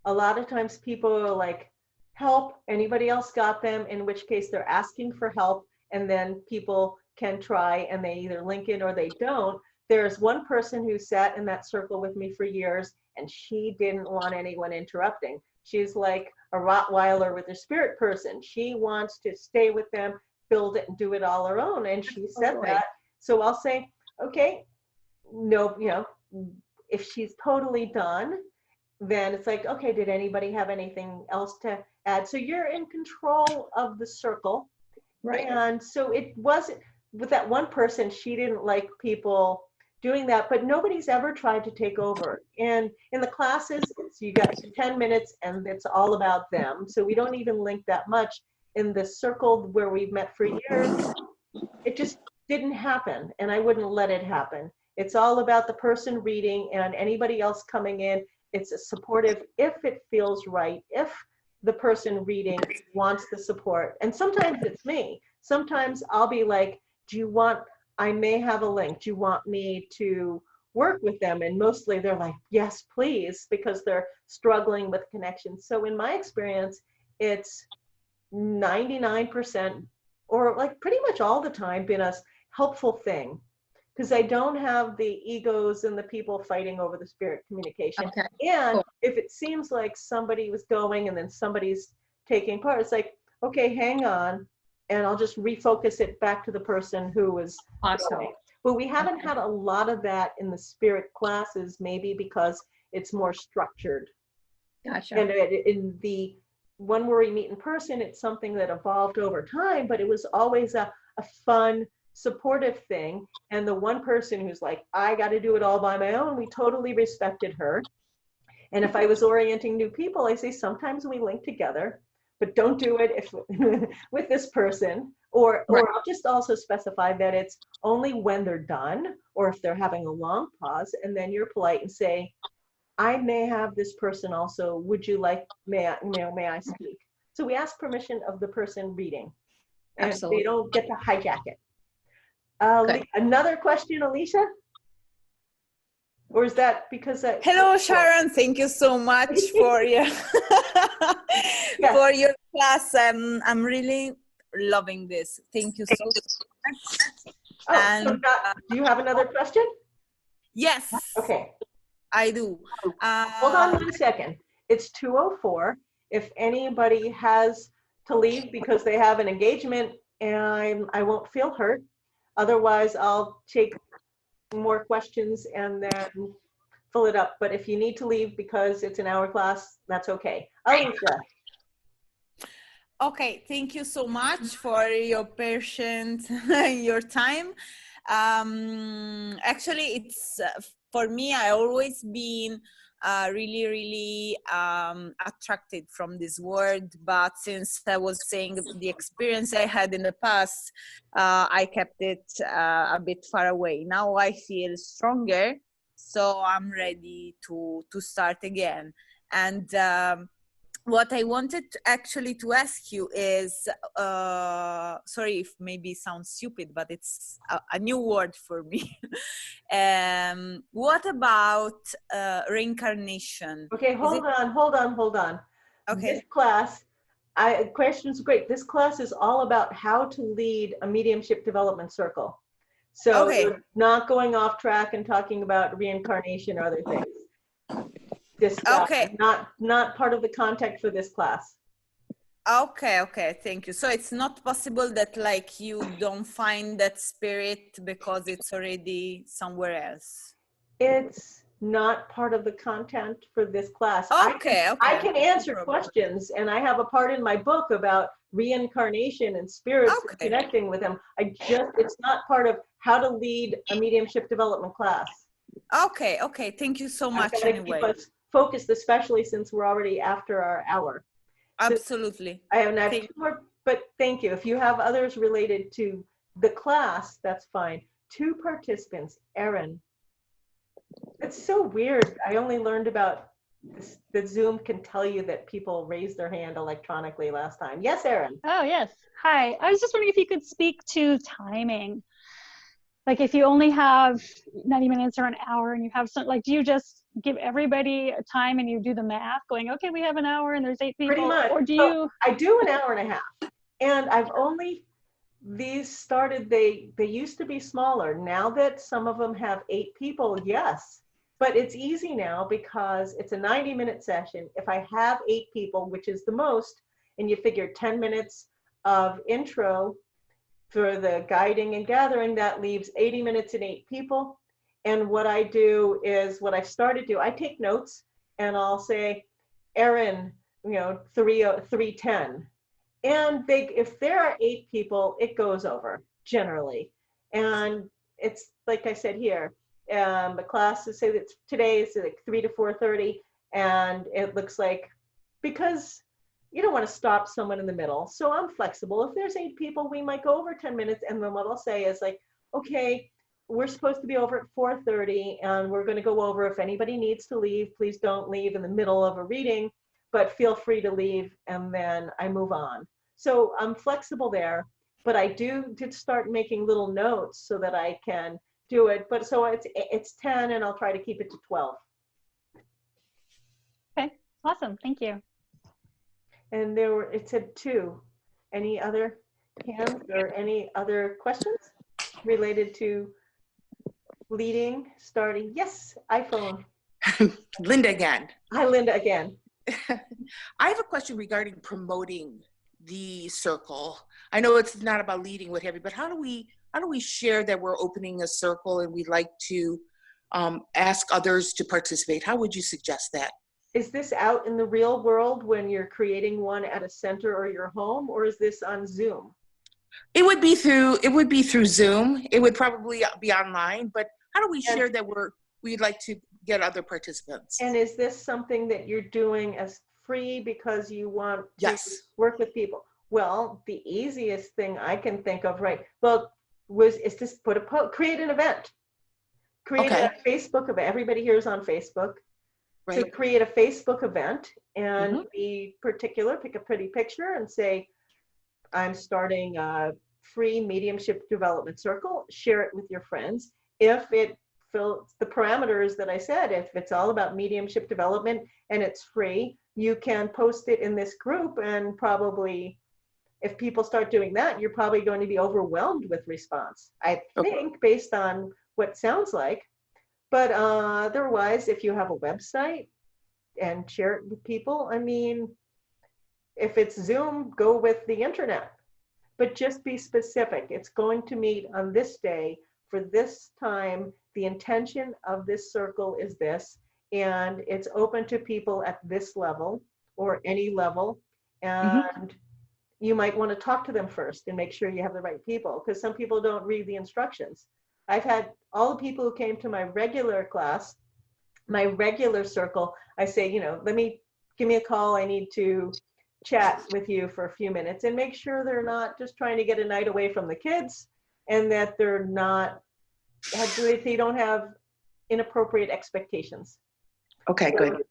a lot of times people are like, help, anybody else got them? In which case they're asking for help, and then people can try and they either link in or they don't. There's one person who sat in that circle with me for years, and she didn't want anyone interrupting. She's like a Rottweiler with a spirit person. She wants to stay with them, build it, and do it all her own. And she said that. So I'll say, okay, no, you know, if she's totally done, then it's like, okay, did anybody have anything else to add? So you're in control of the circle. Right. And so it wasn't, with that one person, she didn't like people doing that, but nobody's ever tried to take over. And in the classes, you got 10 minutes and it's all about them. So we don't even link that much. In the circle where we've met for years, it just didn't happen, and I wouldn't let it happen. It's all about the person reading and anybody else coming in. It's a supportive if it feels right, if the person reading wants the support. And sometimes it's me. Sometimes I'll be like, I may have a link. Do you want me to work with them? And mostly they're like, yes, please, because they're struggling with connections. So in my experience, it's 99% or like pretty much all the time been a helpful thing, because I don't have the egos and the people fighting over the spirit communication. Okay. And Cool. if it seems like somebody was going and then somebody's taking part, it's like, okay, hang on, and I'll just refocus it back to the person who was Awesome. going. But we haven't had a lot of that in the spirit classes, maybe because it's more structured. Gotcha. And in the one where we meet in person, it's something that evolved over time, but it was always a a fun, supportive thing. And the one person who's like, I got to do it all by my own, we totally respected her. And if I was orienting new people, I say sometimes we link together, but don't do it if with this person. Or I'll just also specify that it's only when they're done or if they're having a long pause, and then you're polite and say, I may have this person also. Would you like, may I speak? So we ask permission of the person reading, and Absolutely. they don't get to hijack it. Good. Another question, Alicia? Or is that because that? Hello, Sharon. Thank you so much for your for your class. I'm really loving this. Thank you so much. Oh, And so do you have another question? yes, Okay. I do. Hold on 1 second. It's 2:04. If anybody has to leave because they have an engagement, and I won't feel hurt. Otherwise, I'll take more questions and then fill it up. But if you need to leave because it's an hour class, that's okay. Alicia. Okay, thank you so much for your patience, your time. Actually, it's for me, I always been really attracted from this word, but since I was saying the experience I had in the past, I kept it a bit far away. Now I feel stronger, so I'm ready to start again. And what I wanted actually to ask you is, sorry if maybe sounds stupid, but it's a new word for me. What about reincarnation? Okay, hold on. Okay. This class, question's great. This class is all about how to lead a mediumship development circle. So Okay. we're not going off track and talking about reincarnation or other things. This Okay. not part of the context for this class. Okay, thank you. So it's not possible that like you don't find that spirit because it's already somewhere else. It's not part of the content for this class. Okay. I can answer questions, and I have a part in my book about reincarnation and spirits and connecting with them. It's not part of how to lead a mediumship development class. Okay. Thank you so much. Anyway, keep us focused, especially since we're already after our hour. Absolutely. So I have two more, but thank you. If you have others related to the class, that's fine. 2 participants, Erin. It's so weird. I only learned about this, that Zoom can tell you that people raised their hand electronically last time. Yes, Erin. Oh, yes. Hi. I was just wondering if you could speak to timing. Like if you only have 90 minutes or an hour and you have some, like, do you just give everybody a time and you do the math going, okay, we have an hour and there's 8 people? Pretty much. Or do you? I do an hour and a half. And I've only, these started, they used to be smaller. Now that some of them have 8 people, yes. But it's easy now because it's a 90-minute session. If I have 8 people, which is the most, and you figure 10 minutes of intro for the guiding and gathering, that leaves 80 minutes and 8 people. And what I do is, what I started to do, I take notes and I'll say, Erin, 310. And if there are 8 people, it goes over generally. And it's like I said here, the class is say that today is like 3 to 4:30, and it looks like, because you don't want to stop someone in the middle. So I'm flexible. If there's 8 people, we might go over 10 minutes. And then what I'll say is like, okay, we're supposed to be over at 4:30 and we're going to go over. If anybody needs to leave, please don't leave in the middle of a reading, but feel free to leave. And then I move on. So I'm flexible there, but I did start making little notes so that I can do it. But so it's 10 and I'll try to keep it to 12. Okay, awesome. Thank you. And it said 2. Any other hands or any other questions related to leading, starting? Yes, iPhone. Linda again. Hi, Linda again. I have a question regarding promoting the circle. I know it's not about leading, what have you, but how do we share that we're opening a circle and we'd like to ask others to participate? How would you suggest that? Is this out in the real world when you're creating one at a center or your home, or is this on Zoom? It would be through Zoom. It would probably be online, but how do we And- share that we'd like to get other participants? And is this something that you're doing as free because you want to Yes. work with people? Well, the easiest thing I can think of, right? Well, is just create an event. Create Okay. a Facebook event. Everybody here is on Facebook. So Right. create a Facebook event and Mhm. be particular, pick a pretty picture and say, I'm starting a free mediumship development circle, share it with your friends. If it fills the parameters that I said, if it's all about mediumship development and it's free, you can post it in this group, and probably if people start doing that, you're probably going to be overwhelmed with response, I think, based on what it sounds like. But otherwise, if you have a website and share it with people, I mean, if it's Zoom, go with the internet. But just be specific. It's going to meet on this day for this time. The intention of this circle is this, and it's open to people at this level or any level. And you might want to talk to them first and make sure you have the right people, because some people don't read the instructions. I've had all the people who came to my regular class, my regular circle, I say, give me a call. I need to chat with you for a few minutes, and make sure they're not just trying to get a night away from the kids, and that they're not, they don't have inappropriate expectations. Okay, good.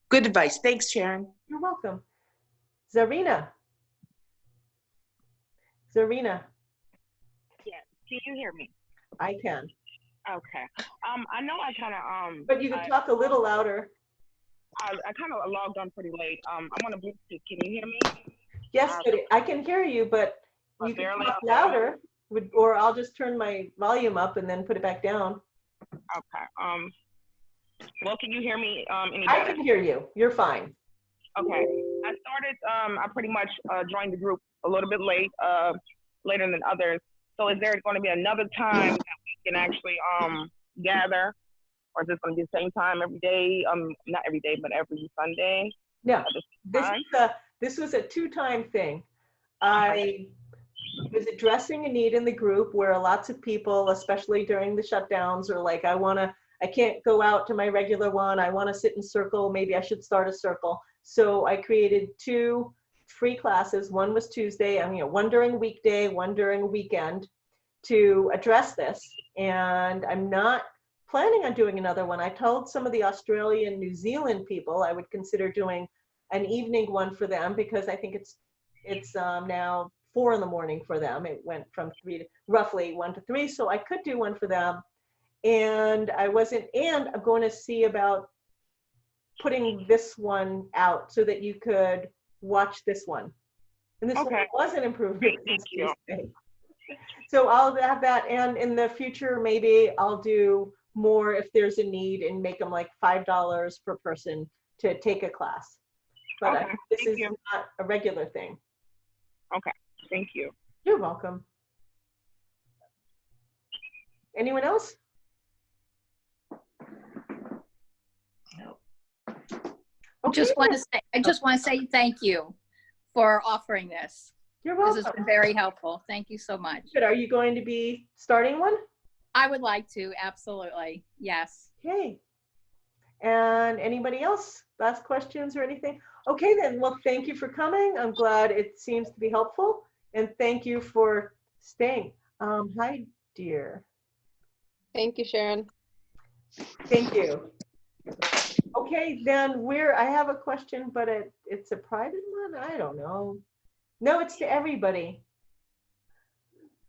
Good advice. Thanks, Sharon. You're welcome. Zarina. Zarina. Yes. Can you hear me? I can. Okay. I know I kind of But you can talk a little louder. I kind of logged on pretty late. I'm on a Bluetooth. Can you hear me? Yes, but I can hear you, but you can talk louder, or I'll just turn my volume up and then put it back down. Okay. Well, can you hear me any I better? can hear you. You're fine. Okay. I pretty much joined the group a little bit late, later than others. So is there going to be another time that we can actually gather? Or is this going to be the same time every day? Not every day, but every Sunday? No, this was a two-time thing. I was addressing a need in the group where lots of people, especially during the shutdowns, are like, I can't go out to my regular one. I want to sit in circle. Maybe I should start a circle. So I created two free classes. One was Tuesday, one during a weekday, one during a weekend, to address this. And I'm not planning on doing another one. I told some of the Australian, New Zealand people I would consider doing an evening one for them, because I think it's now 4 a.m. for them. It went from roughly 1 to 3, so I could do one for them. And I'm going to see about putting this one out so that you could watch this one. And this one was an improvement since Tuesday. So I'll have that, and in the future, maybe I'll do more if there's a need, and make them like $5 per person to take a class. But this is not a regular thing. Okay, thank you. You're welcome. Anyone else? No. I just want to say thank you for offering this. You're welcome. This has been very helpful. Thank you so much. Good. Are you going to be starting one? I would like to, absolutely. Yes. Okay. And anybody else? Last questions or anything? Okay, then. Well, thank you for coming. I'm glad it seems to be helpful. And thank you for staying. Hi, dear. Thank you, Sharon. Thank you. Okay, then I have a question, but it's a private one? I don't know. No, it's to everybody.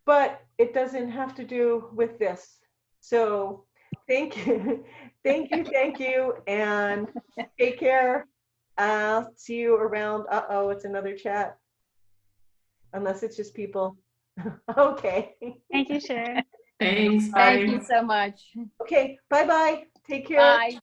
But it doesn't have to do with this. So thank you. Thank you. And take care. I'll see you around. Uh-oh, it's another chat. Unless it's just people. Okay. Thank you, Sharon. Thanks. Bye. Thank you so much. Okay, bye-bye. Take care. Bye.